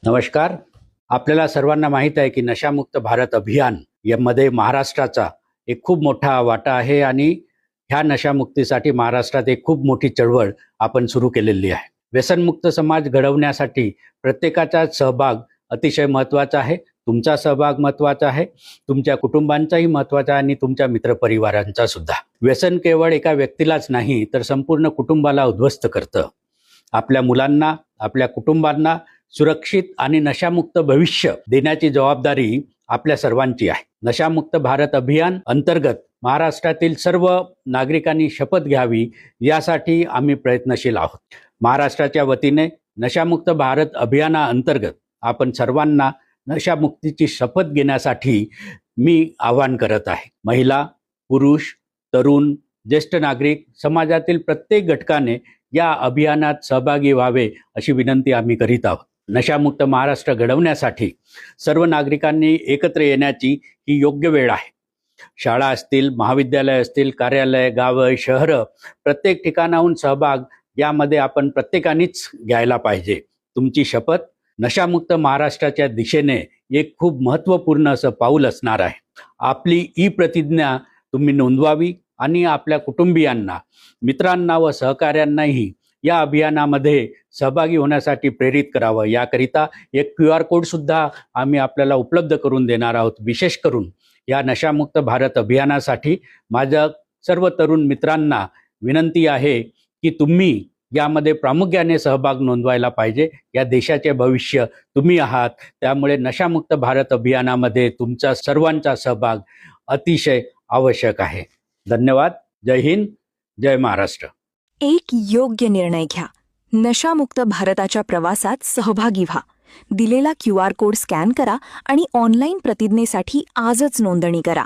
नमस्कार. आपल्याला सर्वांना माहीत आहे की नशामुक्त भारत अभियान यामध्ये महाराष्ट्राचा एक खूप मोठा वाटा आहे आणि ह्या नशामुक्तीसाठी महाराष्ट्रात एक खूप मोठी चळवळ आपण सुरू केलेली आहे. व्यसनमुक्त समाज घडवण्यासाठी प्रत्येकाचा सहभाग अतिशय महत्त्वाचा आहे. तुमचा सहभाग महत्त्वाचा आहे, तुमच्या कुटुंबांचाही महत्त्वाचा आहे आणि तुमच्या मित्रपरिवारांचा सुद्धा. व्यसन केवळ एका व्यक्तीलाच नाही तर संपूर्ण कुटुंबाला उद्ध्वस्त करतं. आपल्या मुलांना, आपल्या कुटुंबांना सुरक्षित आणि नशामुक्त भविष्य देण्याची जबाबदारी आपल्या सर्वांची आहे. नशामुक्त भारत अभियान अंतर्गत महाराष्ट्रातील सर्व नागरिकांनी शपथ घ्यावी यासाठी आम्ही प्रयत्नशील आहोत. महाराष्ट्राच्या वतीने नशामुक्त भारत अभियानाअंतर्गत आपण सर्वांना नशामुक्तीची शपथ घेण्यासाठी मी आवाहन करत आहे. महिला, पुरुष, तरुण, ज्येष्ठ नागरिक, समाजातील प्रत्येक घटकाने या अभियानात सहभागी व्हावे अशी विनंती आम्ही करीत आहोत. नशामुक्त महाराष्ट्र घडवण्यासाठी सर्व नागरिकांनी एकत्र येण्याची ही योग्य वेळ आहे. शाळा असतील, महाविद्यालय असतील, कार्यालय, गावं, शहरं, प्रत्येक ठिकाणाहून सहभाग यामध्ये आपण प्रत्येकानेच घ्यायला पाहिजे. तुमची शपथ नशामुक्त महाराष्ट्राच्या दिशेने एक खूप महत्त्वपूर्ण असं पाऊल असणार आहे. आपली ही प्रतिज्ञा तुम्ही नोंदवावी आणि आपल्या कुटुंबियांना, मित्रांना व सहकाऱ्यांनाही या अभियानामध्ये सहभागी होण्यासाठी प्रेरित करावं. याकरिता एक QR कोड सुद्धा आम्ही आपल्याला उपलब्ध करून देणार आहोत. विशेष करून या नशामुक्त भारत अभियानासाठी माझ्या सर्व तरुण मित्रांना विनंती आहे की तुम्ही यामध्ये प्रामुख्याने सहभाग नोंदवायला पाहिजे. या देशाचे भविष्य तुम्ही आहात, त्यामुळे नशामुक्त भारत अभियानामध्ये तुमचा सर्वांचा सहभाग अतिशय आवश्यक आहे. धन्यवाद. जय हिंद, जय महाराष्ट्र. एक योग्य निर्णय घ्या. नशामुक्त भारताच्या प्रवासात सहभागी व्हा. दिलेला QR कोड स्कॅन करा आणि ऑनलाईन प्रतिज्ञेसाठी आजच नोंदणी करा.